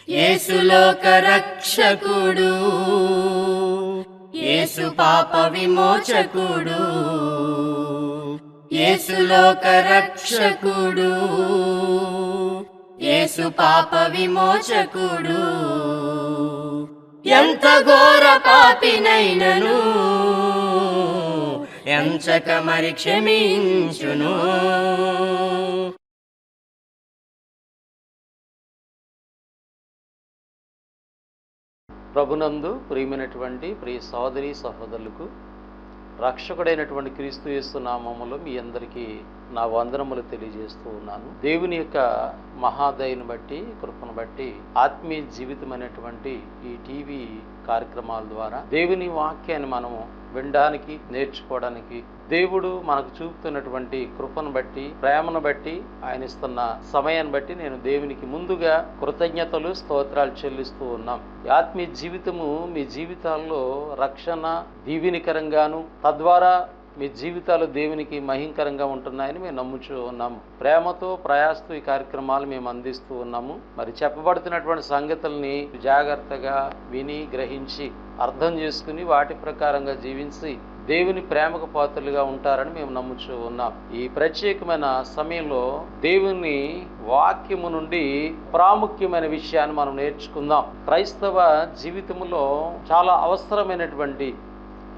యేసు లోక రక్షకుడు, యేసు పాప విమోచకుడు, యేసు లోక రక్షకుడు, యేసు పాప విమోచకుడు. ఎంత ఘోర పాపినైనను ఎంచక మరి క్షమించును. ప్రభునందు ప్రియమైనటువంటి ప్రియ సోదరి సహోదరులకు రక్షకుడైనటువంటి క్రీస్తు యేసు నామములో మీ అందరికీ నా వందనములు తెలియజేస్తూ ఉన్నాను. దేవుని యొక్క మహాదయను బట్టి, కృపను బట్టి ఆత్మీయ జీవితం అనేటువంటి ఈ టీవీ కార్యక్రమాల ద్వారా దేవుని వాక్యాన్ని మనము వినడానికి, నేర్చుకోవడానికి దేవుడు మనకు చూపుతున్నటువంటి కృపను బట్టి, ప్రేమను బట్టి, ఆయన ఇస్తున్న సమయాన్ని బట్టి నేను దేవునికి ముందుగా కృతజ్ఞతలు, స్తోత్రాలు చెల్లిస్తూ ఉన్నాం. ఆత్మీయ జీవితము మీ జీవితాల్లో రక్షణ దీవెనికరంగాను, తద్వారా మీ జీవితాలు దేవునికి మహింకరంగా ఉంటున్నాయని మేము నమ్ముచూ ఉన్నాము. ప్రేమతో, ప్రయాసతో ఈ కార్యక్రమాలు మేము అందిస్తూ ఉన్నాము. మరి చెప్పబడుతున్నటువంటి సంగతుల్ని జాగ్రత్తగా విని, గ్రహించి, అర్థం చేసుకుని వాటి ప్రకారంగా జీవించి దేవుని ప్రేమకు పాత్రలుగా ఉంటారని మేము నమ్ముచూ ఉన్నాం. ఈ ప్రత్యేకమైన సమయంలో దేవుని వాక్యము నుండి ప్రాముఖ్యమైన విషయాన్ని మనం నేర్చుకుందాం. క్రైస్తవ జీవితంలో చాలా అవసరమైనటువంటి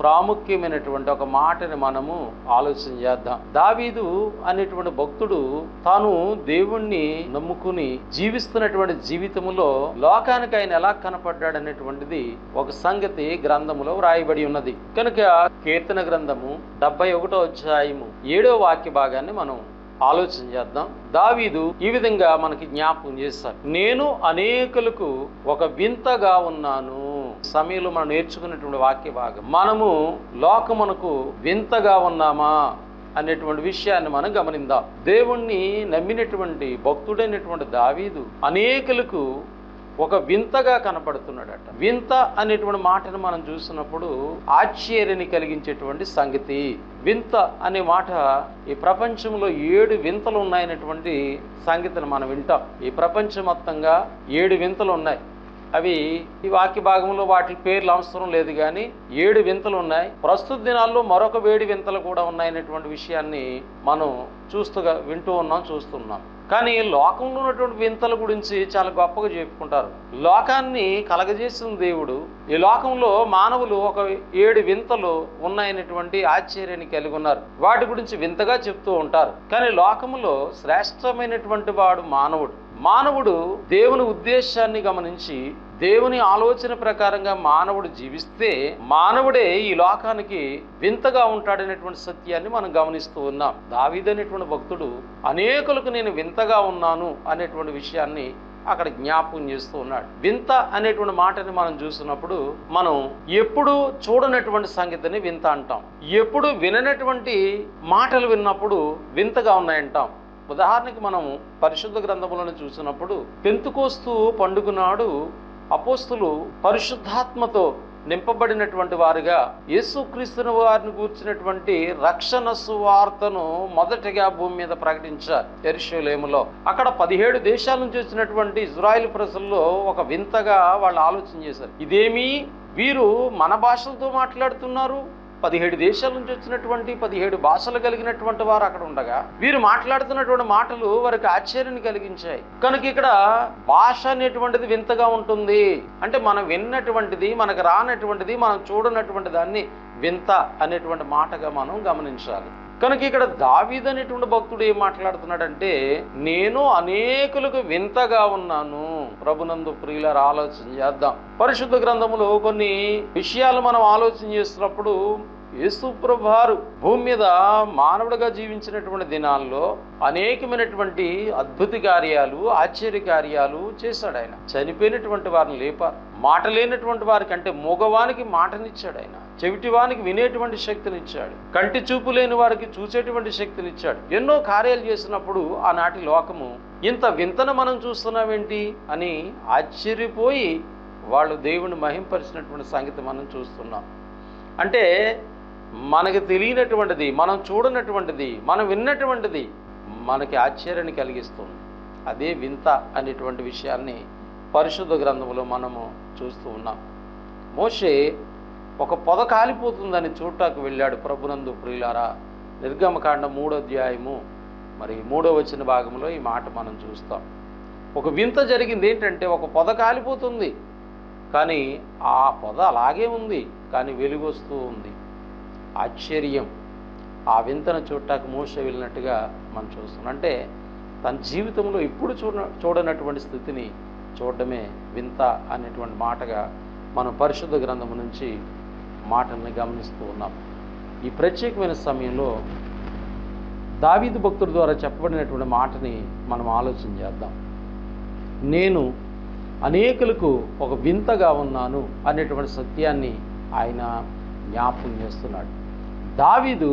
ప్రాముఖ్యమైనటువంటి ఒక మాటని మనము ఆలోచన చేద్దాం. దావీదు అనేటువంటి భక్తుడు తాను దేవుణ్ణి నమ్ముకుని జీవిస్తున్నటువంటి జీవితంలో లోకానికి ఆయన ఎలా కనపడ్డాడు అనేటువంటిది ఒక సంగతి గ్రంథములో వ్రాయబడి ఉన్నది. కనుక కీర్తన గ్రంథము 71వ అధ్యాయము 7వ వాక్య భాగాన్ని మనం ఆలోచన చేద్దాం. దావీదు ఈ విధంగా మనకి జ్ఞాపకం చేస్తాడు, నేను అనేకులకు ఒక వింతగా ఉన్నాను. సమయంలో మనం నేర్చుకున్నటువంటి వాక్య భాగం, మనము లోకమునకు వింతగా ఉన్నామా అనేటువంటి విషయాన్ని మనం గమనిద్దాం. దేవుణ్ణి నమ్మినటువంటి భక్తుడైనటువంటి దావీదు అనేకులకు ఒక వింతగా కనపడుతున్నాడట. వింత అనేటువంటి మాటను మనం చూసినప్పుడు ఆశ్చర్యాన్ని కలిగించేటువంటి సంగతి. వింత అనే మాట ఈ ప్రపంచంలో 7 వింతలు ఉన్నాయనేటువంటి సంగతిని మనం వింటాం. ఈ ప్రపంచం మొత్తంగా 7 వింతలు ఉన్నాయి. అవి ఈ వాక్య భాగంలో వాటి పేర్లు అవసరం లేదు, కానీ 7 వింతలు ఉన్నాయి. ప్రస్తుత దినాల్లో మరొక 7 వింతలు కూడా ఉన్నాయనేటువంటి విషయాన్ని మనం చూస్తున్నాం. కానీ లోకంలో ఉన్నటువంటి వింతల గురించి చాలా గొప్పగా చెప్పుకుంటారు. లోకాన్ని కలగజేసిన దేవుడు ఈ లోకంలో మానవులు ఒక 7 వింతలు ఉన్నాయనేటువంటి ఆశ్చర్యాన్ని కలిగి ఉన్నారు. వాటి గురించి వింతగా చెప్తూ ఉంటారు. కానీ లోకములో శ్రేష్టమైనటువంటి వాడు మానవుడు దేవుని ఉద్దేశాన్ని గమనించి దేవుని ఆలోచన ప్రకారంగా మానవుడు జీవిస్తే మానవుడే ఈ లోకానికి వింతగా ఉంటాడనేటువంటి సత్యాన్ని మనం గమనిస్తూ ఉన్నాం. దావీదు అనేటువంటి భక్తుడు అనేకులకు నేను వింతగా ఉన్నాను అనేటువంటి విషయాన్ని అక్కడ జ్ఞాపకం చేస్తూ ఉన్నాడు. వింత అనేటువంటి మాటని మనం చూసినప్పుడు మనం ఎప్పుడు చూడనటువంటి సంగతిని వింత అంటాం. ఎప్పుడు విననటువంటి మాటలు విన్నప్పుడు వింతగా ఉన్నాయంటాం. ఉదాహరణకి మనం పరిశుద్ధ గ్రంథములను చూసినప్పుడు పెంతెకోస్తు పండుగ నాడు అపోస్తులు పరిశుద్ధాత్మతో నింపబడినటువంటి వారుగా యేసుక్రీస్తుని వారిని గూర్చినటువంటి రక్షణ సువార్తను మొదటిగా భూమి మీద ప్రకటించారు యెరూషలేములో. అక్కడ 17 దేశాల నుంచి వచ్చినటువంటి ఇజ్రాయేల్ ప్రజల్లో ఒక వింతగా వాళ్ళు ఆలోచన చేశారు. ఇదేమి, వీరు మన భాషలతో మాట్లాడుతున్నారు. 17 దేశాల నుంచి వచ్చినటువంటి 17 భాషలు కలిగినటువంటి వారు అక్కడ ఉండగా వీరు మాట్లాడుతున్నటువంటి మాటలు వారికి ఆశ్చర్యాన్ని కలిగించాయి. కనుక ఇక్కడ భాష అనేటువంటిది వింతగా ఉంటుంది. అంటే మనం విన్నటువంటిది, మనకు రానటువంటిది, మనం చూడనటువంటి దాన్ని వింత అనేటువంటి మాటగా మనం గమనించాలి. కనుక ఇక్కడ దావీదు అనేటువంటి భక్తుడు ఏం మాట్లాడుతున్నాడంటే, నేను అనేకులకు వింతగా ఉన్నాను. ప్రభునందు ప్రియులారా, ఆలోచన చేద్దాం. పరిశుద్ధ గ్రంథములో కొన్ని విషయాలు మనం ఆలోచన చేస్తున్నప్పుడు యేసు ప్రభువారు భూమి మీద మానవుడిగా జీవించినటువంటి దినాల్లో అనేకమైనటువంటి అద్భుత కార్యాలు, ఆశ్చర్య కార్యాలు చేశాడు. ఆయన చనిపోయినటువంటి వారిని లేపారు. మాట లేనటువంటి వారికి, అంటే మూగవానికి మాటనిచ్చాడు. ఆయన చెవిటివానికి వినేటువంటి శక్తినిచ్చాడు. కంటి చూపు లేని వారికి చూసేటువంటి శక్తినిచ్చాడు. ఎన్నో కార్యాలు చేసినప్పుడు ఆనాటి లోకము ఇంత వింతను మనం చూస్తున్నామేంటి అని ఆశ్చర్యపోయి వాళ్ళు దేవుని మహింపరిచినటువంటి సంగతి మనం చూస్తున్నాం. అంటే మనకు తెలియనటువంటిది, మనం చూడనటువంటిది, మనం విన్నటువంటిది మనకి ఆశ్చర్యాన్ని కలిగిస్తుంది. అదే వింత అనేటువంటి విషయాన్ని పరిశుద్ధ గ్రంథంలో మనము చూస్తూ ఉన్నాం. మోషే ఒక పొద కాలిపోతుందని చూడటానికి వెళ్ళాడు ప్రభునందు ప్రియులారా. నిర్గమకాండం 3వ అధ్యాయము మరి 3వ వచన భాగంలో ఈ మాట మనం చూస్తాం. ఒక వింత జరిగింది. ఏంటంటే ఒక పొద కాలిపోతుంది, కానీ ఆ పొద అలాగే ఉంది, కానీ వెలుగు వస్తూ ఉంది. ఆశ్చర్యం. ఆ వింతను చూడటానికి మోషే వెళ్ళినట్టుగా మనం చూస్తున్నాం. అంటే తన జీవితంలో ఇప్పుడు చూడనటువంటి స్థితిని చూడడమే వింత అనేటువంటి మాటగా మనం పరిశుద్ధ గ్రంథం నుంచి మాటల్ని గమనిస్తూ ఉన్నాం. ఈ ప్రత్యేకమైన సమయంలో దావీదు భక్తుడి ద్వారా చెప్పబడినటువంటి మాటని మనం ఆలోచన చేద్దాం. నేను అనేకులకు ఒక వింతగా ఉన్నాను అనేటువంటి సత్యాన్ని ఆయన జ్ఞాపకం చేస్తున్నాడు. దావీదు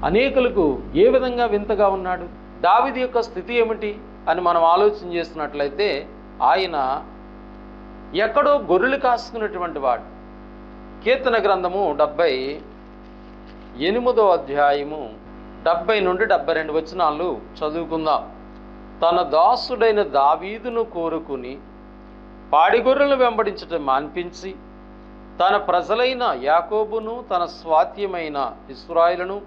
అనేకులకు ఏ విధంగా వింతగా ఉన్నాడు? దావీదు యొక్క స్థితి ఏమిటి అని మనం ఆలోచన చేస్తున్నట్లయితే, ఆయన ఎక్కడో గొర్రెలు కాసుకున్నటువంటి వాడు. కీర్తన గ్రంథము 78వ అధ్యాయము 70 నుండి 72 వచనాలు చదువుకుందాం. తన దాసుడైన దావీదును కోరుకుని పాడిగొర్రెలను వెంబడించటం మాన్పించి, తన ప్రజలైన యాకోబును తన స్వాత్యమైన ఇశ్రాయేలును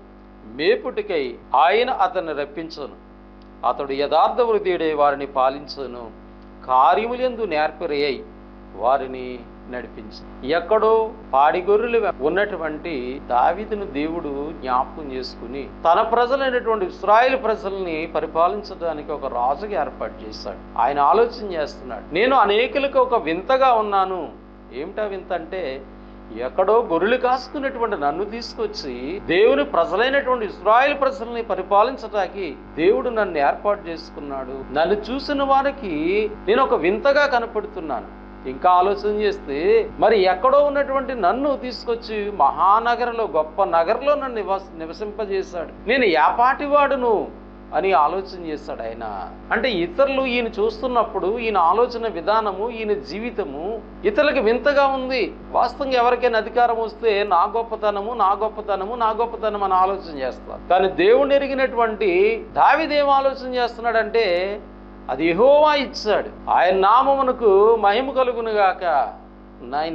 మేపుటికై ఆయన అతన్ని రప్పించును. అతడు యథార్థ హృదయుడై వారిని పాలించును, కార్యములందు నేర్పరియై వారిని నడిపించు. ఎక్కడో పాడిగొర్రెలు ఉన్నటువంటి దావీదును దేవుడు జ్ఞాపకం చేసుకుని తన ప్రజలైనటువంటి ఇశ్రాయేలు ప్రజల్ని పరిపాలించడానికి ఒక రాజుగా ఏర్పాటు చేశాడు. ఆయన ఆలోచన చేస్తున్నాడు, నేను అనేకులకు ఒక వింతగా ఉన్నాను. ఏమిటా వింత అంటే, ఎక్కడో గొర్రెలు కాసుకున్నటువంటి నన్ను తీసుకొచ్చి దేవుని ప్రజలైనటువంటి ఇశ్రాయేలు ప్రజల్ని పరిపాలించడానికి దేవుడు నన్ను ఏర్పాటు చేసుకున్నాడు. నన్ను చూసిన వారికి నేను ఒక వింతగా కనపడుతున్నాను. ఇంకా ఆలోచన చేస్తే, మరి ఎక్కడో ఉన్నటువంటి నన్ను తీసుకొచ్చి మహానగరంలో, గొప్ప నగరంలో నన్ను నివసింపజేశాడు. నేను యాపాటివాడును అని ఆలోచన చేస్తాడు ఆయన. అంటే ఇతరులు ఈయన చూస్తున్నప్పుడు ఈయన ఆలోచన విధానము, ఈయన జీవితము ఇతరులకు వింతగా ఉంది. వాస్తవంగా ఎవరికైనా అధికారం వస్తే నా గొప్పతనము అని ఆలోచన చేస్తారు. కానీ దేవుణ్ణి ఎరిగినటువంటి దావీదు ఏం ఆలోచన చేస్తున్నాడంటే, అది యెహోవా ఇచ్చాడు, ఆయన నామమునకు మహిమ కలుగును గాక.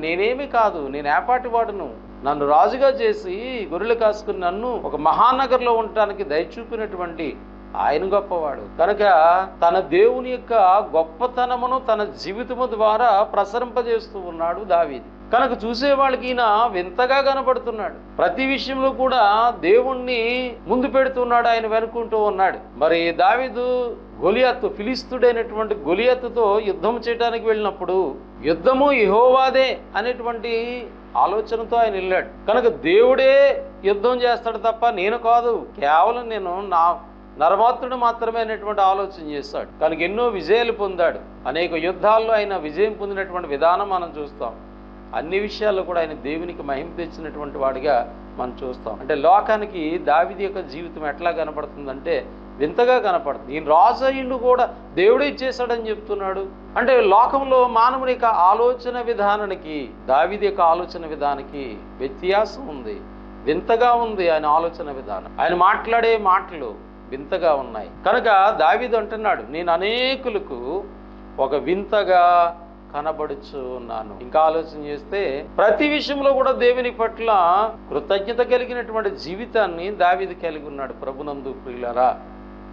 నేనేమి కాదు, నేను ఏపాటి వాడును. నన్ను రాజుగా చేసి గొర్రెలు కాసుకుని నన్ను ఒక మహానగర్లో ఉండటానికి దయచూపినటువంటి ఆయన గొప్పవాడు. కనుక తన దేవుని యొక్క గొప్పతనమును తన జీవితము ద్వారా ప్రసరింపజేస్తూ ఉన్నాడు దావీదు. కనుక చూసే వాళ్ళకి ఈయన వింతగా కనబడుతున్నాడు. ప్రతి విషయంలో కూడా దేవుణ్ణి ముందు పెడుతున్నాడు, ఆయన వెనుకుంటూ ఉన్నాడు. మరి దావీదు గొలియాతు, ఫిలిస్తీయుడైనటువంటి గొలియాతుతో యుద్ధం చేయడానికి వెళ్ళినప్పుడు యుద్ధము యెహోవాదే అనేటువంటి ఆలోచనతో ఆయన వెళ్ళాడు. కనుక దేవుడే యుద్ధం చేస్తాడు తప్ప నేను కాదు, కేవలం నేను నా నరమాత్రుడు మాత్రమే అనేటువంటి ఆలోచన చేస్తాడు. కనుక ఎన్నో విజయాలు పొందాడు. అనేక యుద్ధాల్లో ఆయన విజయం పొందినటువంటి విధానం మనం చూస్తాం. అన్ని విషయాల్లో కూడా ఆయన దేవునికి మహిమ తెచ్చినటువంటి వాడిగా మనం చూస్తాం. అంటే లోకానికి దావీదు యొక్క జీవితం ఎట్లా కనపడుతుందంటే వింతగా కనపడుతుంది. ఈయన రాజు అయ్యిండు కూడా దేవుడే ఇచ్చేశాడని చెప్తున్నాడు. అంటే లోకంలో మానవుని యొక్క ఆలోచన విధానానికి దావీదు యొక్క ఆలోచన విధానానికి వ్యత్యాసం ఉంది. వింతగా ఉంది ఆయన ఆలోచన విధానం. ఆయన మాట్లాడే మాటలు వింతగా ఉన్నాయి. కనుక దావీదు అంటున్నాడు, నేను అనేకులకు ఒక వింతగా కనబడుచు ఉన్నాను. ఇంకా ఆలోచన చేస్తే ప్రతి విషయంలో కూడా దేవుని పట్ల కృతజ్ఞత కలిగినటువంటి జీవితాన్ని దావీదు కలిగి ఉన్నాడు. ప్రభునందు ప్రియులారా,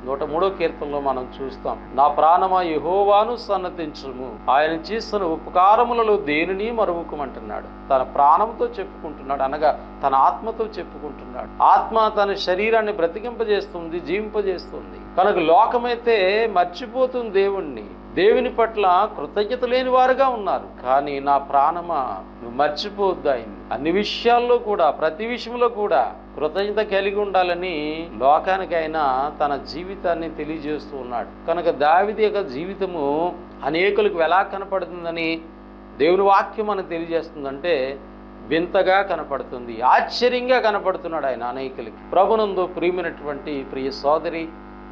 103వ కీర్తనలో మనం చూస్తాం, నా ప్రాణమా యెహోవాను సన్నతించుము, ఆయన చేసిన ఉపకారములలో దేనిని మరువకుమంటున్నాడు. తన ప్రాణంతో చెప్పుకుంటున్నాడు, అనగా తన ఆత్మతో చెప్పుకుంటున్నాడు. ఆత్మ తన శరీరాన్ని బ్రతికింపజేస్తుంది, జీవింపజేస్తుంది. కనుక లోకమైతే మర్చిపోతుంది దేవుణ్ణి, దేవుని పట్ల కృతజ్ఞత లేని వారుగా ఉన్నారు. కానీ నా ప్రాణమా నువ్వు మర్చిపోవద్దు ఆయన్ని. అన్ని విషయాల్లో కూడా, ప్రతి విషయంలో కూడా కృతజ్ఞత కలిగి ఉండాలని లోకానికి ఆయన తన జీవితాన్ని తెలియజేస్తూ ఉన్నాడు. కనుక దావీదు యొక్క జీవితము అనేకులకు ఎలా కనపడుతుందని దేవుని వాక్యం మనకు తెలియజేస్తుందంటే వింతగా కనపడుతుంది, ఆశ్చర్యంగా కనపడుతున్నాడు ఆయన అనేకులకి. ప్రభునందు ప్రియమైనటువంటి ప్రియ సోదరి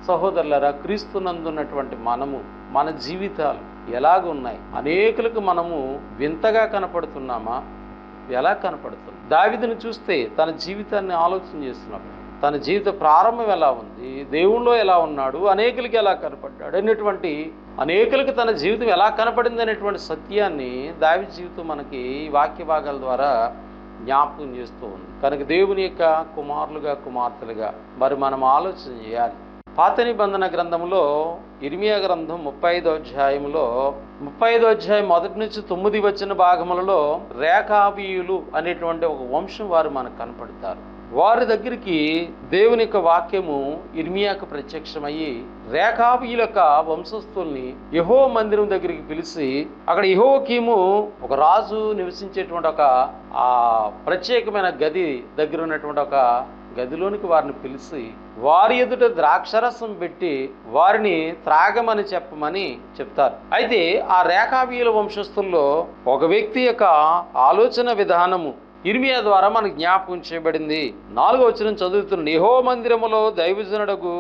సహోదరులారా, క్రీస్తునందున్నటువంటి మనము, మన జీవితాలు ఎలాగున్నాయి? అనేకులకు మనము వింతగా కనపడుతున్నామా? ఎలా కనపడుతుంది? దావీదును చూస్తే తన జీవితాన్ని ఆలోచన చేస్తున్నాం. తన జీవిత ప్రారంభం ఎలా ఉంది, దేవుళ్ళో ఎలా ఉన్నాడు, అనేకులకి ఎలా కనపడ్డాడు అనేటువంటి, అనేకులకి తన జీవితం ఎలా కనపడింది అనేటువంటి సత్యాన్ని దావీదు జీవితం మనకి ఈ వాక్య భాగాల ద్వారా జ్ఞాపకం చేస్తూ ఉంది. కనుక దేవుని యొక్క కుమారులుగా, కుమార్తెలుగా మరి మనం ఆలోచన చేయాలి. పాత నిబంధన గ్రంథంలో ఇర్మియా గ్రంథం 35వ అధ్యాయంలో 35వ అధ్యాయం 1 నుంచి 9 వచ్చిన భాగములలో రేకాబీయులు అనేటువంటి ఒక వంశం వారు మనకు కనపడతారు. వారి దగ్గరికి దేవుని యొక్క వాక్యము ఇర్మియాకు ప్రత్యక్షమయ్యి రేకాబీయుల యొక్క వంశస్థుల్ని యెహోవా మందిరం దగ్గరికి పిలిచి, అక్కడ యెహోయాకీము ఒక రాజు నివసించేటువంటి ఒక ప్రత్యేకమైన గది దగ్గర ఉన్నటువంటి ఒక గదిలోనికి వారిని పిలిచి వారి ఎదుట ద్రాక్షరసం పెట్టి వారిని త్రాగమని చెప్పమని చెప్తారు. అయితే ఆ రేకాబీయుల వంశస్థుల్లో ఒక వ్యక్తి యొక్క ఆలోచన విధానము ఇర్మియా ద్వారా మనకు జ్ఞాపకం చేయబడింది. 4వ వచనం చదువుతున్న, యెహోవా మందిరములో దైవజనుడగు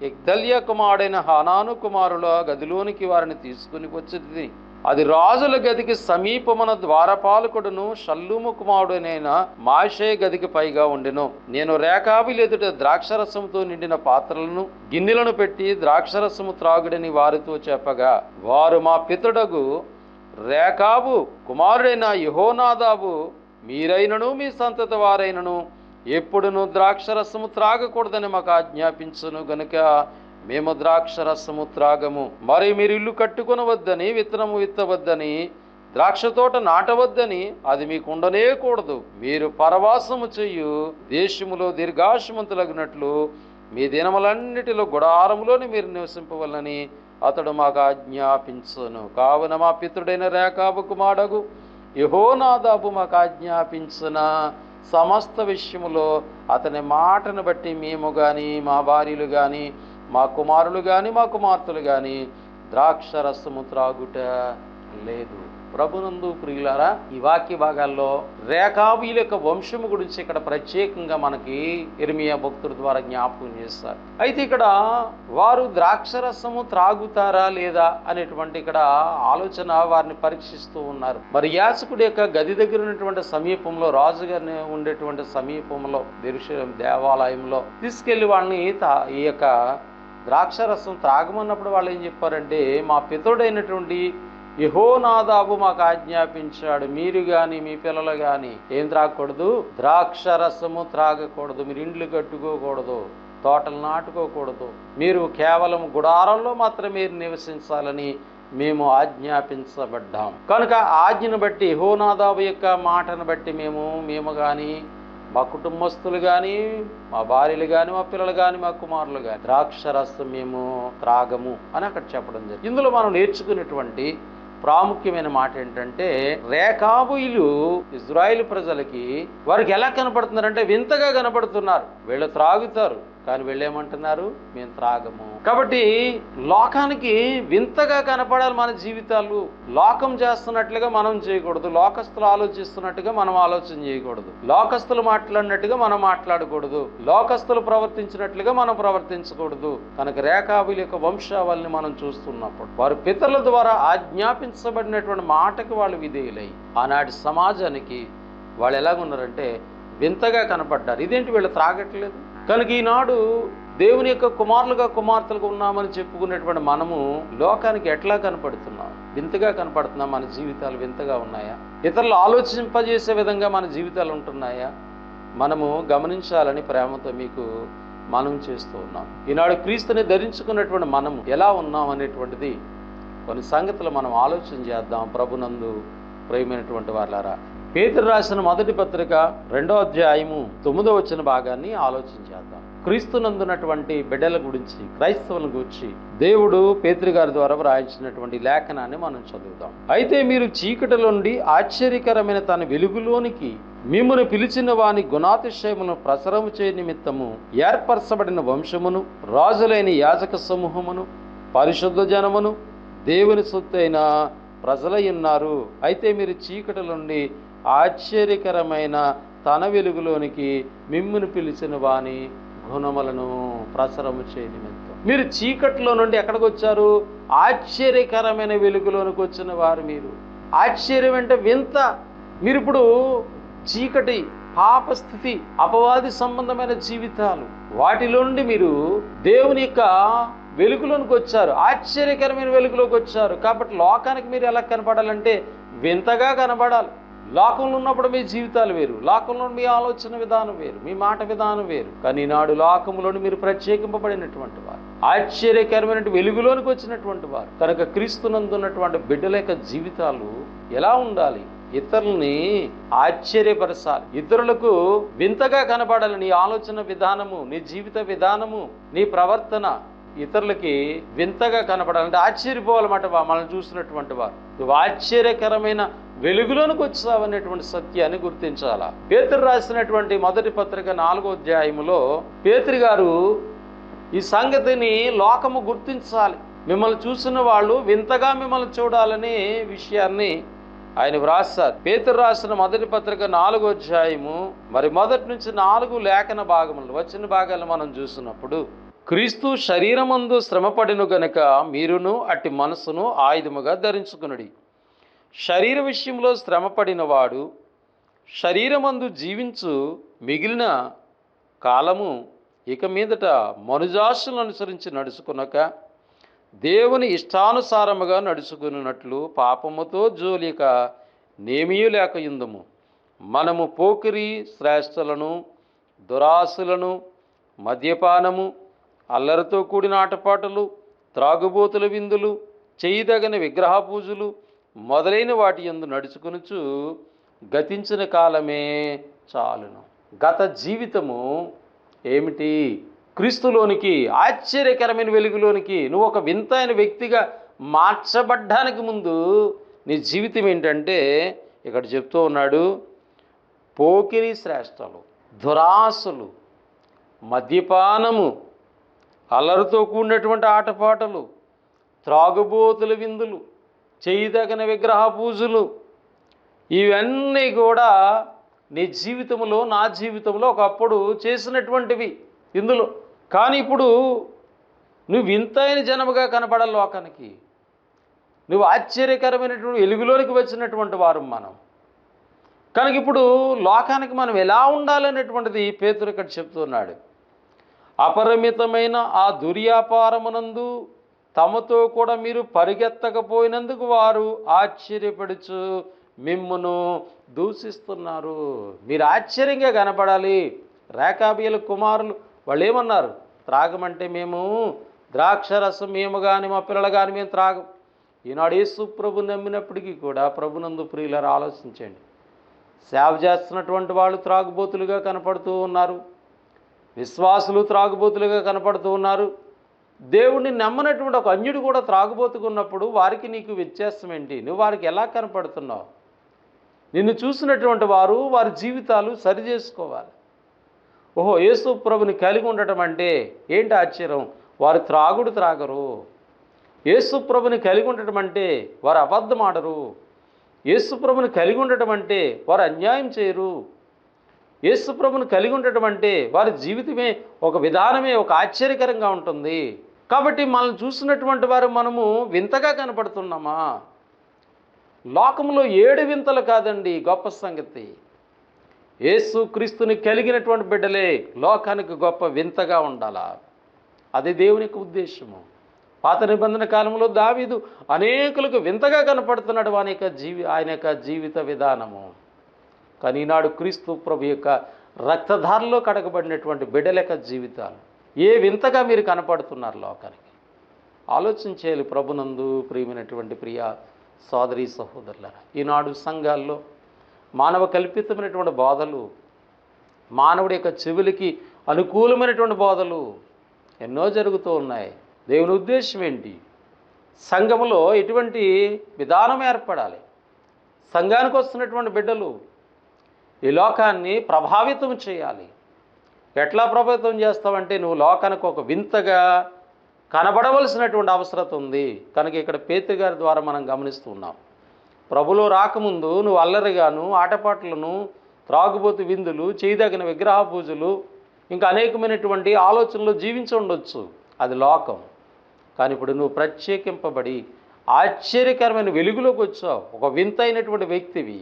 యగ్దల్యా కుమారుడైన హానాను కుమారుల గదిలోనికి వారిని తీసుకుని వచ్చింది. అది రాజుల గదికి సమీపమున ద్వారపాలకుడును షల్లూము కుమారుడైన మాషే గదికి పైగా ఉండెను. నేను రేకాబీయుల ఎదుట ద్రాక్షరసముతో నిండిన పాత్రలను గిన్నెలను పెట్టి ద్రాక్షరసము త్రాగుడని వారితో చెప్పగా, వారు మా పితరుడగు రేకాబు కుమారుడైన యెహోనాదాబు మీరైనను మీ సంతతి వారైనను ఎప్పుడును ద్రాక్షరసము త్రాగకూడదని మాకు ఆజ్ఞాపించును గనుక మేము ద్రాక్షరసము త్రాగము. మరి మీరు ఇల్లు కట్టుకొనవద్దని, విత్తనము విత్తవద్దని, ద్రాక్ష తోట నాటవద్దని అది మీకు ఉండనే కూడదు. మీరు పరవాసము చెయ్యు దేశములో దీర్ఘాయుష్మంతులగినట్లు మీ దినములన్నిటిలో గుడారములోని మీరు నివసింపవలని అతడు మాకు ఆజ్ఞాపించును. కావున మా పితృడైన రేకాబు కుమారుడగు యెహోనాదాబు మాకు ఆజ్ఞాపించిన సమస్త విషయములో అతని మాటను బట్టి మేము కానీ, మా భార్యలు కానీ, మా కుమారులు కానీ, మా కుమార్తెలు కానీ ద్రాక్షరసము త్రాగుట లేదు. ప్రభునందు ప్రియులారా, ఈ వాక్య భాగాల్లో రేకాబీయుల యొక్క వంశము గురించి ఇక్కడ ప్రత్యేకంగా మనకి ఇర్మియా భక్తుల ద్వారా జ్ఞాపకం చేస్తారు. అయితే ఇక్కడ వారు ద్రాక్షరసము త్రాగుతారా లేదా అనేటువంటి ఇక్కడ ఆలోచన వారిని పరీక్షిస్తూ ఉన్నారు. మరి యాజకుడి యొక్క గది దగ్గర ఉన్నటువంటి సమీపంలో, రాజుగారిని ఉండేటువంటి సమీపంలో యెరూషలేము దేవాలయంలో తీసుకెళ్లి వాళ్ళని ఈ యొక్క ద్రాక్షరసం త్రాగమన్నప్పుడు వాళ్ళు ఏం చెప్పారంటే, మా పితరుడైనటువంటి యెహోనాదాబు మాకు ఆజ్ఞాపించాడు, మీరు కానీ మీ పిల్లలు కానీ ఏం త్రాగకూడదు, ద్రాక్షరసము త్రాగకూడదు, మీరు ఇండ్లు కట్టుకోకూడదు, తోటలు నాటుకోకూడదు, మీరు కేవలం గుడారంలో మాత్రమే నివసించాలని మేము ఆజ్ఞాపించబడ్డాం. కనుక ఆజ్ఞను బట్టి, యెహోనాదాబు యొక్క మాటను బట్టి మేము కానీ, మా కుటుంబస్తులు కానీ, మా భార్యలు కానీ, మా పిల్లలు కానీ, మా కుమారులు కానీ ద్రాక్షరసం మేము త్రాగము అని అక్కడ చెప్పడం జరిగింది. ఇందులో మనం నేర్చుకునేటువంటి ప్రాముఖ్యమైన మాట ఏంటంటే, రేకాబీయులు ఇజ్రాయేలు ప్రజలకి వారికి ఎలా కనపడుతున్నారంటే వింతగా కనపడుతున్నారు. వీళ్ళు త్రాగుతారు కానీ వీళ్ళేమంటున్నారు, మేము త్రాగము. కాబట్టి లోకానికి వింతగా కనపడాలి మన జీవితాలు. లోకం చేస్తున్నట్లుగా మనం చేయకూడదు, లోకస్తులు ఆలోచిస్తున్నట్టుగా మనం ఆలోచన చేయకూడదు, లోకస్తులు మాట్లాడినట్టుగా మనం మాట్లాడకూడదు, లోకస్తులు ప్రవర్తించినట్లుగా మనం ప్రవర్తించకూడదు. కనుక రేకాబీయుల యొక్క వంశావళిని మనం చూస్తున్నప్పుడు వారి పితరుల ద్వారా ఆజ్ఞాపించబడినటువంటి మాటకి వాళ్ళు విధేయులై ఆనాటి సమాజానికి వాళ్ళు ఎలాగున్నారంటే వింతగా కనపడ్డారు. ఇదేంటి వీళ్ళు త్రాగట్లేదు. కనుక ఈనాడు దేవుని యొక్క కుమారులుగా, కుమార్తెలుగా ఉన్నామని చెప్పుకునేటువంటి మనము లోకానికి ఎట్లా కనపడుతున్నాం? వింతగా కనపడుతున్నాం. మన జీవితాలు వింతగా ఉన్నాయా? ఇతరులు ఆలోచింపజేసే విధంగా మన జీవితాలు ఉంటున్నాయా? మనము గమనించాలని ప్రేమతో మీకు మనం చేస్తూ ఉన్నాం. ఈనాడు క్రీస్తుని ధరించుకున్నటువంటి మనము ఎలా ఉన్నాం అనేటువంటిది కొన్ని సంగతులు మనం ఆలోచన చేద్దాం. ప్రభునందు ప్రియమైనటువంటి వారులారా, పేతురు రాసిన మొదటి పత్రిక 2వ అధ్యాయము 9వ వచన భాగాన్ని ఆలోచన చేద్దాం. క్రీస్తునందున్నటువంటి బిడ్డల గురించి, క్రైస్తవుల గురించి దేవుడు పేతురు గారి ద్వారా వ్రాయించినటువంటి లేఖనాన్ని మనం చదువుతాం. అయితే మీరు చీకటిలో నుండి ఆశ్చర్యకరమైన తన వెలుగులోనికి మిమ్మును పిలిచిన వాని గుణాతిశయమును ప్రసరము చేయ నిమిత్తము ఏర్పరచబడిన వంశమును, రాజులైన యాజక సమూహమును, పరిశుద్ధ జనమును, దేవుని సొత్తైన ప్రజలై ఉన్నారు. అయితే మీరు చీకటి నుండి ఆశ్చర్యకరమైన తన వెలుగులోనికి మిమ్మును పిలిచిన వాని గుణములను ప్రసరము చేయ నిమిత్తం. మీరు చీకట్లో నుండి ఎక్కడికి వచ్చారు? ఆశ్చర్యకరమైన వెలుగులోనికి వచ్చిన వారు మీరు. ఆశ్చర్యం అంటే వింత. మీరు ఇప్పుడు చీకటి పాపస్థితి, అపవాది సంబంధమైన జీవితాలు, వాటిలో నుండి మీరు దేవుని యొక్క వెలుగులోనికి వచ్చారు, ఆశ్చర్యకరమైన వెలుగులోకి వచ్చారు. కాబట్టి లోకానికి మీరు ఎలా కనపడాలంటే వింతగా కనపడాలి. లోకంలో ఉన్నప్పుడు మీ జీవితాలు వేరు, లోకంలో మీ ఆలోచన విధానం వేరు, మీ మాట విధానం వేరు. కానీ ఈనాడు లోకంలోని మీరు ప్రత్యేకింపబడినటువంటి వారు, ఆశ్చర్యకరమైన వెలుగులోనికి వచ్చినటువంటి వారు. కనుక క్రీస్తునందున్నటువంటి బిడ్డల యొక్క జీవితాలు ఎలా ఉండాలి? ఇతరుల్ని ఆశ్చర్యపరచాలి, ఇతరులకు వింతగా కనబడాలి. నీ ఆలోచన విధానము, నీ జీవిత విధానము, నీ ప్రవర్తన ఇతరులకి వింతగా కనపడాలంటే ఆశ్చర్యపోవాలన్నమాట. మనల్ని చూసినటువంటి వారు నువ్వు ఆశ్చర్యకరమైన వెలుగులోనికి వచ్చావనేటువంటి సత్యాన్ని గుర్తించాలా. పేతురు రాసినటువంటి మొదటి పత్రిక 4వ అధ్యాయములో పేతురు గారు ఈ సంగతిని లోకము గుర్తించాలి, మిమ్మల్ని చూసిన వాళ్ళు వింతగా మిమ్మల్ని చూడాలనే విషయాన్ని ఆయన వ్రాస్తారు. పేతురు రాసిన మొదటి పత్రిక 4వ అధ్యాయము మరి మొదటి నుంచి 4 లేఖన భాగములు వచ్చిన భాగాలను మనం చూసినప్పుడు, క్రీస్తు శరీరమందు శ్రమపడిను గనుక మీరును అట్టి మనసును ఆయుధముగా ధరించుకునుడి. శరీర విషయంలో శ్రమపడిన వాడు శరీరమందు జీవించు మిగిలిన కాలము ఇక మీదట మనుజాశలను అనుసరించి నడుచుకునక దేవుని ఇష్టానుసారముగా నడుచుకున్నట్లు పాపముతో జోలిక నేమియూ లేక యుందుము. మనము పోకిరి శ్రేష్టలను, దురాశలను, మద్యపానము, అల్లరితో కూడిన ఆటపాటలు, త్రాగుబోతుల విందులు, చేయదగని విగ్రహ పూజలు మొదలైన వాటి యందు నడుచుకొనుచు గతించిన కాలమే చాలును. గత జీవితము ఏమిటి? క్రీస్తులోనికి, ఆశ్చర్యకరమైన వెలుగులోనికి నువ్వు ఒక వింతైన వ్యక్తిగా మార్చబడ్డానికి ముందు నీ జీవితం ఏంటంటే ఇక్కడ చెప్తూ ఉన్నాడు, పోకిరి శ్రేష్టలు, దురాశలు, మద్యపానము, అల్లరితో కూడినటువంటి ఆటపాటలు, త్రాగుబోతుల విందులు, చేయదగిన విగ్రహ పూజలు, ఇవన్నీ కూడా నీ జీవితంలో, నా జీవితంలో ఒకప్పుడు చేసినటువంటివి ఇందులో. కానీ ఇప్పుడు నువ్వు వింతైన జనముగా కనపడాలి లోకానికి, నువ్వు ఆశ్చర్యకరమైనటువంటి వెలుగులోనికి వచ్చినటువంటి వారు మనం. కనుక ఇప్పుడు లోకానికి మనం ఎలా ఉండాలనేటువంటిది పేతురు ఇక్కడ చెప్తున్నాడు. అపరిమితమైన ఆ దుర్యాపారమునందు తమతో కూడా మీరు పరిగెత్తకపోయినందుకు వారు ఆశ్చర్యపడుచు మిమ్మును దూషిస్తున్నారు. మీరు ఆశ్చర్యంగా కనపడాలి. రేకాబీయుల కుమారులు వాళ్ళు ఏమన్నారు? త్రాగమంటే మేము ద్రాక్షరసం మేము కానీ మా పిల్లలు కానీ మేము త్రాగం. ఈనాడు యేసు ప్రభు నమ్మినప్పటికీ కూడా ప్రభునందు ప్రియులారా ఆలోచించండి, సేవ చేస్తున్నటువంటి వాళ్ళు త్రాగుబోతులుగా కనపడుతూ ఉన్నారు, విశ్వాసులు త్రాగుబోతులుగా కనపడుతూ ఉన్నారు. దేవుణ్ణి నమ్మనటువంటి ఒక అన్యుడు కూడా త్రాగుబోతుకున్నప్పుడు వారికి నీకు వ్యత్యాసం ఏంటి? నువ్వు వారికి ఎలా కనపడుతున్నావు? నిన్ను చూసినటువంటి వారు వారి జీవితాలు సరి చేసుకోవాలి. ఓహో, యేసు ప్రభుని కలిగి ఉండటం అంటే ఏంటి ఆశ్చర్యం? వారు త్రాగరు. యేసు ప్రభుని కలిగి ఉండటం అంటే వారు అబద్ధం ఆడరు. యేసు ప్రభుని కలిగి ఉండటం అంటే వారు అన్యాయం చేయరు. యేసు ప్రభుని కలిగి ఉండటం అంటే వారి జీవితమే ఒక విధానమే ఒక ఆశ్చర్యకరంగా ఉంటుంది. కాబట్టి మనల్ని చూసినటువంటి వారు మనము వింతగా కనపడుతున్నామా? లోకంలో 7 వింతలు కాదండి గొప్ప సంగతి. యేసు క్రీస్తుని కలిగినటువంటి బిడ్డలే లోకానికి గొప్ప వింతగా ఉండాలా. అది దేవుని యొక్క ఉద్దేశము. పాత నిబంధన కాలంలో దావీదు అనేకులకు వింతగా కనపడుతున్నాడు ఆయన యొక్క జీవిత విధానము. కానీ ఈనాడు క్రీస్తు ప్రభు యొక్క రక్తధారలో కడగబడినటువంటి బిడ్డల యొక్క జీవితాలు ఏ వింతగా మీరు కనపడుతున్నారు లోకానికి? ఆలోచించేయాలి. ప్రభునందు ప్రియమైనటువంటి ప్రియ సోదరి సహోదరులారా, ఈనాడు సంఘాల్లో మానవ కల్పితమైనటువంటి బోధలు, మానవుడి యొక్క చెవులకి అనుకూలమైనటువంటి బోధలు ఎన్నో జరుగుతూ ఉన్నాయి. దేవుని ఉద్దేశం ఏంటి? సంఘములో ఎటువంటి విధానం ఏర్పడాలి? సంఘానికి వస్తున్నటువంటి బిడ్డలు ఈ లోకాన్ని ప్రభావితం చేయాలి. ఎట్లా ప్రభావితం చేస్తావంటే నువ్వు లోకానికి ఒక వింతగా కనబడవలసినటువంటి అవసరం ఉంది. కనుక ఇక్కడ పేతురు గారి ద్వారా మనం గమనిస్తున్నాం, ప్రభులో రాకముందు నువ్వు అల్లరిగాను, ఆటపాటలను, త్రాగుబోతు విందులు, చేయదగిన విగ్రహ పూజలు, ఇంకా అనేకమైనటువంటి ఆలోచనలు జీవించి ఉండొచ్చు, అది లోకం. కానీ ఇప్పుడు నువ్వు ప్రత్యేకింపబడి ఆశ్చర్యకరమైన వెలుగులోకి వచ్చావు, ఒక వింతైనటువంటి వ్యక్తివి.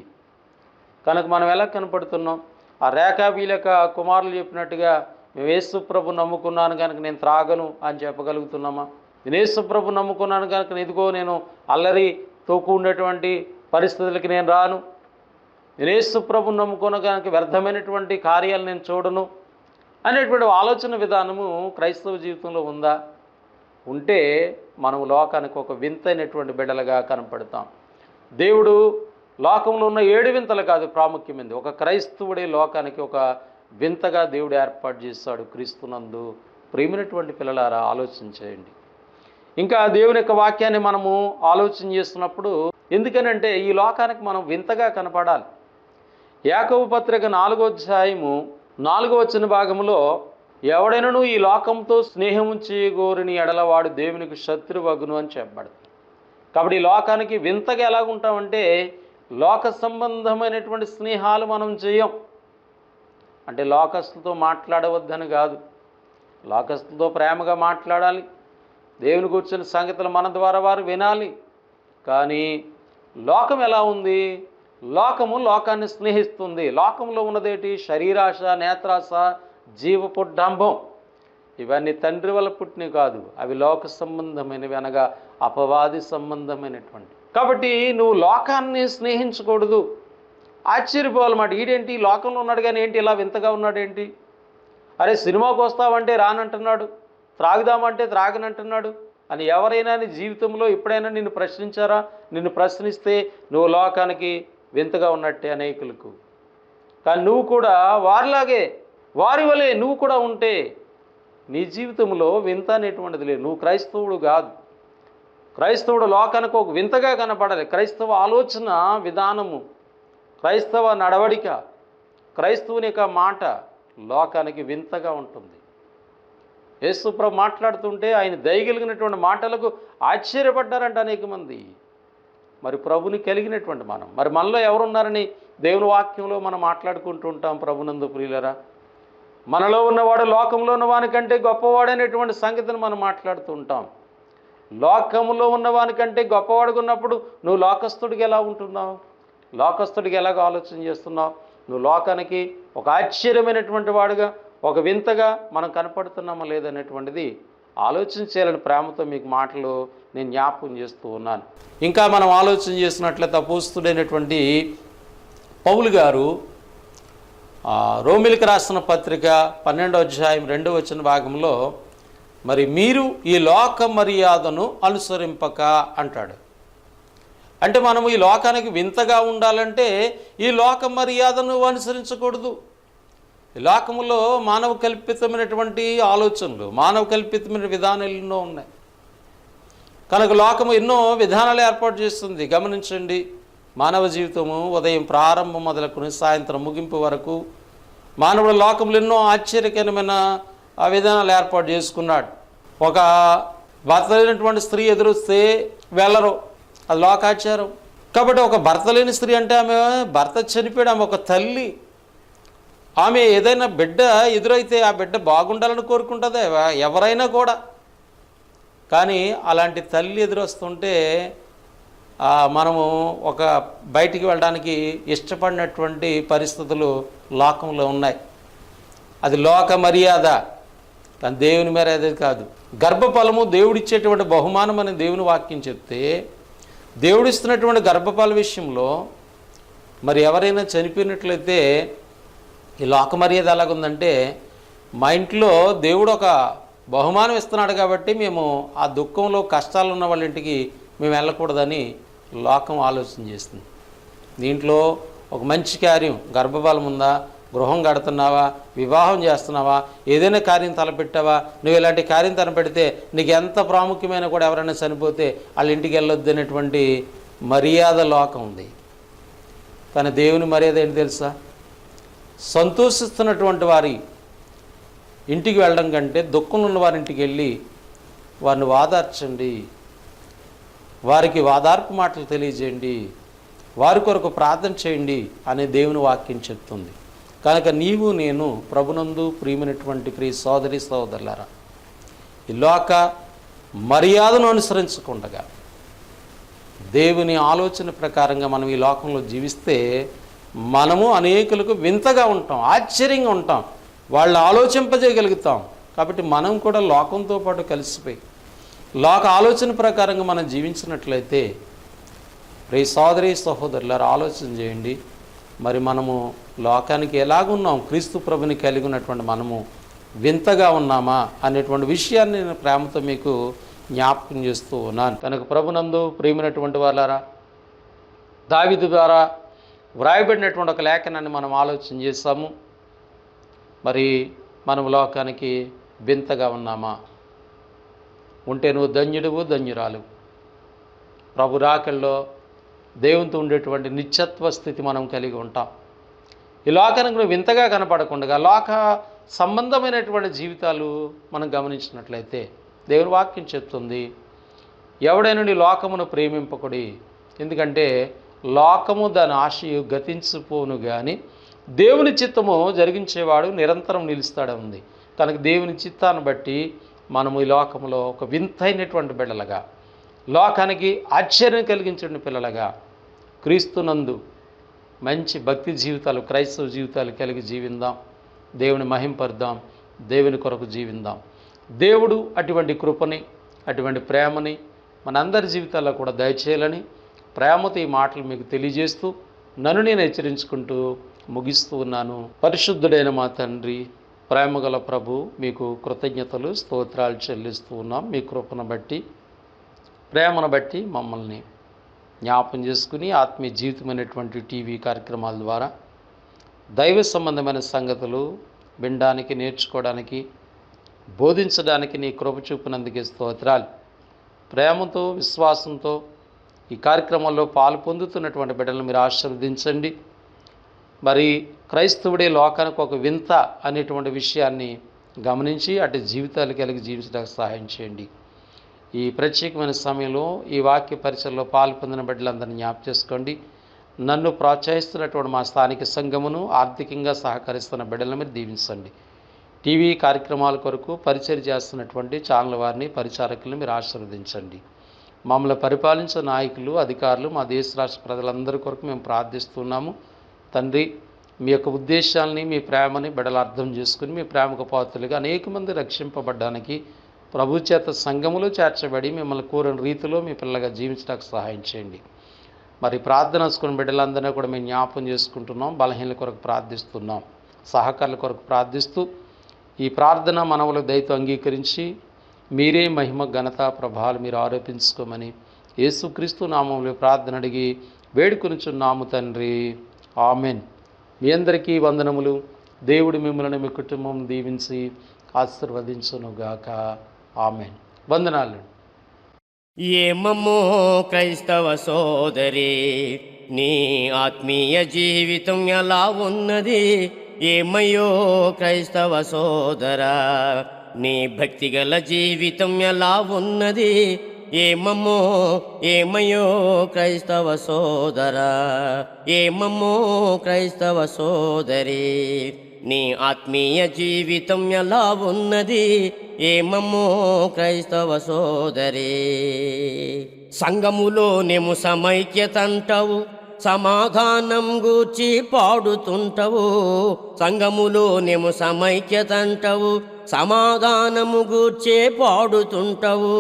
కనుక మనం ఎలా కనపడుతున్నాం? ఆ రేఖాబీలక కుమారులు చెప్పినట్టుగా మేము యేసు ప్రభు నమ్ముకున్నాను కనుక నేను త్రాగను అని చెప్పగలుగుతున్నామా? నేను యేసు ప్రభు నమ్ముకున్నాను కనుక ఇదిగో నేను అల్లరి తోకు ఉండేటువంటి పరిస్థితులకి నేను రాను, నేను యేసు ప్రభు నమ్ముకున్న కనుక వ్యర్థమైనటువంటి కార్యాలు నేను చూడను అనేటువంటి ఆలోచన విధానము క్రైస్తవ జీవితంలో ఉందా? ఉంటే మనం లోకానికి ఒక వింతైనటువంటి బిడ్డలుగా కనపడతాం. దేవుడు లోకంలో ఉన్న 7 వింతలు కాదు ప్రాముఖ్యమైనది, ఒక క్రైస్తవుడే లోకానికి ఒక వింతగా దేవుడు ఏర్పాటు చేస్తాడు. క్రీస్తునందు ప్రియమైనటువంటి పిల్లలారా ఆలోచించేయండి. ఇంకా దేవుని యొక్క వాక్యాన్ని మనము ఆలోచన చేస్తున్నప్పుడు ఎందుకనంటే ఈ లోకానికి మనం వింతగా కనపడాలి. యాకోబు పత్రిక 4వ అధ్యాయము 4వ వచన భాగంలో ఎవడైనను ఈ లోకంతో స్నేహము చేయగోరిని ఎడల వాడు దేవునికి శత్రువగును అని చెప్పబడుతుంది. కాబట్టి ఈ లోకానికి వింతగా ఎలాగుంటామంటే లోక సంబంధమైనటువంటి స్నేహాలు మనం చేయం. అంటే లోకస్తులతో మాట్లాడవద్దని కాదు, లోకస్తులతో ప్రేమగా మాట్లాడాలి, దేవుని కూర్చున్న సంగతులు మన ద్వారా వారు వినాలి. కానీ లోకం ఎలా ఉంది? లోకము లోకాన్ని స్నేహిస్తుంది. లోకంలో ఉన్నదేంటి? శరీరాశ, నేత్రాశ, జీవపు డంబం. ఇవన్నీ తండ్రి వల్ల పుట్టినవి కాదు, అవి లోక సంబంధమైనవి, అనగా అపవాది సంబంధమైనటువంటి. కాబట్టి నువ్వు లోకాన్ని స్నేహించకూడదు. ఆశ్చర్యపోవాలన్నమాట. ఈడేంటి లోకంలో ఉన్నాడు కానీ ఏంటి ఇలా వింతగా ఉన్నాడేంటి? అరే సినిమాకు వస్తావంటే రానంటున్నాడు, త్రాగుదామంటే త్రాగనంటున్నాడు అని ఎవరైనా నీ జీవితంలో ఎప్పుడైనా నిన్ను ప్రశ్నించారా? నిన్ను ప్రశ్నిస్తే నువ్వు లోకానికి వింతగా ఉన్నట్టే అనేకులకు. కానీ నువ్వు కూడా వారిలాగే, వారి వలె నువ్వు కూడా ఉంటే నీ జీవితంలో వింత అనేటువంటిది లేదు. నువ్వు క్రైస్తవుడు కాదు. క్రైస్తవుడు లోకానికి ఒక వింతగా కనపడాలి. క్రైస్తవ ఆలోచన విధానము, క్రైస్తవ నడవడిక, క్రైస్తవుని యొక్క మాట లోకానికి వింతగా ఉంటుంది. యేసుప్రభు మాట్లాడుతుంటే ఆయన దయగలిగినటువంటి మాటలకు ఆశ్చర్యపడ్డారంట అనేక మంది. మరి ప్రభుని కలిగినటువంటి మనం, మరి మనలో ఎవరున్నారని దేవుని వాక్యంలో మనం మాట్లాడుకుంటూ ఉంటాం. ప్రభునందు ప్రియులరా, మనలో ఉన్నవాడు లోకంలో ఉన్నవానికంటే గొప్పవాడైనటువంటి సంగతిని మనం మాట్లాడుతూ ఉంటాం. లోకంలో ఉన్నవానికంటే గొప్పవాడుగా ఉన్నప్పుడు నువ్వు లోకస్తుడికి ఎలా ఉంటున్నావు? లోకస్తుడికి ఎలాగ ఆలోచన చేస్తున్నావు? నువ్వు లోకానికి ఒక ఆశ్చర్యమైనటువంటి వాడుగా, ఒక వింతగా మనం కనపడుతున్నామా లేదనేటువంటిది ఆలోచన చేయాలని ప్రేమతో మీకు మాటలు నేను జ్ఞాపకం చేస్తూ ఉన్నాను. ఇంకా మనం ఆలోచన చేసినట్లయితే అపోస్తుడైనటువంటి పౌలు గారు రోమిలికి రాసిన పత్రిక 12వ అధ్యాయం 2వ వచన భాగంలో మరి మీరు ఈ లోక మర్యాదను అనుసరింపక అంటాడు. అంటే మనము ఈ లోకానికి వింతగా ఉండాలంటే ఈ లోక మర్యాదను అనుసరించకూడదు. ఈ లోకములో మానవ కల్పితమైనటువంటి ఆలోచనలు, మానవ కల్పితమైన విధానాలు ఎన్నో ఉన్నాయి కనుక లోకము ఎన్నో విధానాలు ఏర్పాటు చేస్తుంది. గమనించండి, మానవ జీవితము ఉదయం ప్రారంభం మొదలుకొని సాయంత్రం ముగింపు వరకు మానవుడు లోకంలో ఎన్నో ఆశ్చర్యకరమైన విధానాలు ఏర్పాటు చేసుకున్నాడు. ఒక భర్త లేనటువంటి స్త్రీ ఎదురొస్తే వెళ్ళరు, అది లోకాచారం. కాబట్టి ఒక భర్త లేని స్త్రీ అంటే ఆమె భర్త చనిపోయాడు, ఆమె ఒక తల్లి. ఆమె ఏదైనా బిడ్డ ఎదురైతే ఆ బిడ్డ బాగుండాలని కోరుకుంటుంది ఎవరైనా కూడా. కానీ అలాంటి తల్లి ఎదురొస్తుంటే మనము ఒక బయటికి వెళ్ళడానికి ఇష్టపడినటువంటి పరిస్థితులు లోకంలో ఉన్నాయి. అది లోక మర్యాద, కానీ దేవుని మర్యాద కాదు. గర్భఫలము దేవుడిచ్చేటువంటి బహుమానం అని దేవుని వాక్యం చెప్తే, దేవుడిస్తున్నటువంటి గర్భఫల విషయంలో మరి ఎవరైనా చనిపోయినట్లయితే ఈ లోక మర్యాద ఎలాగుందంటే, మా ఇంట్లో దేవుడు ఒక బహుమానం ఇస్తున్నాడు కాబట్టి మేము ఆ దుఃఖంలో కష్టాలు ఉన్న వాళ్ళ ఇంటికి మేము వెళ్ళకూడదని లోకం ఆలోచన చేస్తుంది. దీంట్లో ఒక మంచి కార్యం, గర్భఫలం ఉందా, గృహం కడుతున్నావా, వివాహం చేస్తున్నావా, ఏదైనా కార్యం తలపెట్టావా, నువ్వు ఇలాంటి కార్యం తలపెడితే నీకు ఎంత ప్రాముఖ్యమైన కూడా ఎవరైనా చనిపోతే వాళ్ళ ఇంటికి వెళ్ళొద్దు అనేటువంటి మర్యాద లోకం ఉంది. కానీ దేవుని మర్యాద ఏంటి తెలుసా? సంతోషిస్తున్నటువంటి వారి ఇంటికి వెళ్ళడం కంటే దుఃఖంలో ఉన్న వారి ఇంటికి వెళ్ళి వారిని వాదార్చండి, వారికి వాదార్పు మాటలు తెలియజేయండి, వారి కొరకు ప్రార్థన చేయండి అనే దేవుని వాక్యం చెప్తుంది. కనుక నీవు నేను ప్రభునందు ప్రియమైనటువంటి ప్రియ సోదరి సోదరులారా, ఈ లోక మర్యాదను అనుసరించకుండా దేవుని ఆలోచన ప్రకారంగా మనం ఈ లోకంలో జీవిస్తే మనము అనేకులకు వింతగా ఉంటాం, ఆశ్చర్యంగా ఉంటాం, వాళ్ళు ఆలోచింపజేయగలుగుతాం. కాబట్టి మనం కూడా లోకంతో పాటు కలిసిపోయి లోక ఆలోచన ప్రకారంగా మనం జీవించినట్లయితే, రే సోదరి సహోదరులారా ఆలోచన చేయండి, మరి మనము లోకానికి ఎలాగున్నాం, క్రీస్తు ప్రభుని కలిగి ఉన్నటువంటి మనము వింతగా ఉన్నామా అనేటువంటి విషయాన్ని నేను ప్రేమతో మీకు జ్ఞాపకం చేస్తూ ఉన్నాను. కనుక ప్రభునందు ప్రియమైనటువంటి వాళ్ళారా, దావీదు ద్వారా వ్రాయబడినటువంటి ఒక లేఖనాన్ని మనం ఆలోచన చేస్తాము. మరి మనం లోకానికి వింతగా ఉన్నామా? ఉంటే నువ్వు ధన్యుడువు, ధన్యురాలు. ప్రభు రాకల్లో దేవునితో ఉండేటువంటి నిత్యత్వ స్థితి మనం కలిగి ఉంటాం. ఈ లోకానికి నువ్వు వింతగా కనపడకుండా లోక సంబంధమైనటువంటి జీవితాలు మనం గమనించినట్లయితే, దేవుని వాక్యం చెప్తుంది, ఎవడైనా నీ లోకమును ప్రేమింపకుడి, ఎందుకంటే లోకము దాని ఆశయు గతించిపోను కానీ దేవుని చిత్తము జరిగించేవాడు నిరంతరం నిలుస్తాడే ఉంది. కనుక దేవుని చిత్తాన్ని బట్టి మనము ఈ లోకంలో ఒక వింతైనటువంటి బిడ్డలుగా, లోకానికి ఆశ్చర్యం కలిగించిన పిల్లలుగా, క్రీస్తునందు మంచి భక్తి జీవితాలు, క్రైస్తవ జీవితాలు కలిగి జీవిందాం, దేవుని మహింపరుద్దాం, దేవుని కొరకు జీవిందాం. దేవుడు అటువంటి కృపని, అటువంటి ప్రేమని మనందరి జీవితాల్లో కూడా దయచేయాలని ప్రేమతో ఈ మాటలు మీకు తెలియజేస్తూ నన్ను నేను హెచ్చరించుకుంటూ ముగిస్తూ ఉన్నాను. పరిశుద్ధుడైన మా తండ్రి, ప్రేమగల ప్రభు, మీకు కృతజ్ఞతలు స్తోత్రాలు చెల్లిస్తూ ఉన్నాం. మీ కృపను బట్టి, ప్రేమను బట్టి మమ్మల్ని జ్ఞాపం చేసుకుని ఆత్మీయ జీవితమైనటువంటి టీవీ కార్యక్రమాల ద్వారా దైవ సంబంధమైన సంగతులు వినడానికి, నేర్చుకోవడానికి, బోధించడానికి నీ కృప చూపినందుకే స్తోత్రాలు. ప్రేమతో, విశ్వాసంతో ఈ కార్యక్రమంలో పాలు పొందుతున్నటువంటి బిడ్డలను మీరు ఆశీర్వదించండి. మరి క్రైస్తవుడే లోకానికి ఒక వింత అనేటువంటి విషయాన్ని గమనించి అటు జీవితాలు కలిగి జీవించడానికి సహాయం చేయండి. ఈ ప్రత్యేకమైన సమయంలో ఈ వాక్య పరిచయంలో పాలు పొందిన బిడ్డలందరినీ జ్ఞాపకం చేసుకోండి. నన్ను ప్రోత్సహిస్తున్నటువంటి మా స్థానిక సంఘమును, ఆర్థికంగా సహకరిస్తున్న బిడ్డలను మీరు దీవించండి. టీవీ కార్యక్రమాల కొరకు పరిచయం చేస్తున్నటువంటి ఛానల్ వారిని, పరిచారకులను మీరు ఆశీర్వదించండి. మమ్మల్ని పరిపాలించే నాయకులు, అధికారులు, మా దేశ రాష్ట్ర ప్రజలందరి కొరకు మేము ప్రార్థిస్తున్నాము. తండ్రి, మీ యొక్క ఉద్దేశాలని, మీ ప్రేమని బిడ్డలు అర్థం చేసుకుని మీ ప్రేమకు పాత్రలుగా అనేక మంది రక్షింపబడ్డానికి, ప్రభు చేత సంఘములో చేర్చబడి మిమ్మల్ని కోరిన రీతిలో మీ పిల్లగా జీవించడానికి సహాయం చేయండి. మరి ప్రార్థన చేసుకున్న బిడ్డలందరినీ కూడా మేము జ్ఞాపకం చేసుకుంటున్నాం. బలహీనల కొరకు ప్రార్థిస్తున్నాం, సహకారుల కొరకు ప్రార్థిస్తూ ఈ ప్రార్థన మనవుల దయతో అంగీకరించి మీరే మహిమ, ఘనత, ప్రభావాలు మీరు ఆరోపించుకోమని యేసుక్రీస్తు నామములో ప్రార్థన అడిగి వేడుకొనుచున్నాము తండ్రి. ఆమెన్. మీ అందరికీ వందనములు. దేవుడు మిమ్మల్ని, మీ కుటుంబం దీవించి ఆశీర్వదించునుగాక. ఆమెన్. వందనాలు. ఏమమ్మో క్రైస్తవ సోదరి, నీ ఆత్మీయ జీవితం ఎలా ఉన్నది? ఏమయ్యో క్రైస్తవ సోదరా, నీ భక్తిగల జీవితం ఎలా ఉన్నది? ఏమమ్మో, ఏమయ్యో క్రైస్తవ సోదరా, ఏమమ్మో క్రైస్తవ సోదరి, నీ ఆత్మీయ జీవితం ఎలా ఉన్నది? ఏమమ్మో క్రైస్తవ సోదరి. సంఘములోనేమో సమైక్యతంటావు, సమాధానం గూర్చి పాడుతుంటావు. సంఘములోనేమో సమైక్యతంటావు, సమాధానము గూర్చే పాడుతుంటావు.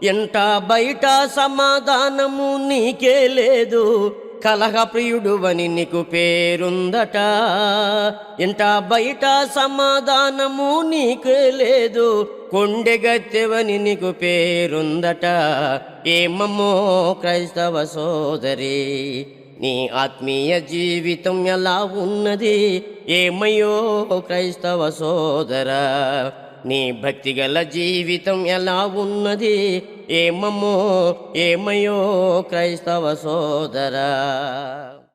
ఎంట బయట సమాధానము నీకే లేదు, కలహ ప్రియుడువని నీకు పేరుందట. ఎంట బయట సమాధానము నీకే లేదు, కొండెగత్తెవని నీకు పేరుందట. ఏమమ్మో క్రైస్తవ సోదరి, నీ ఆత్మీయ జీవితం ఎలా ఉన్నది? ఏమయ్యో క్రైస్తవ సోదరా, నీ భక్తిగల జీవితం ఎలా ఉన్నది? ఏమమ్మో, ఏమయ్యో క్రైస్తవ సోదరా.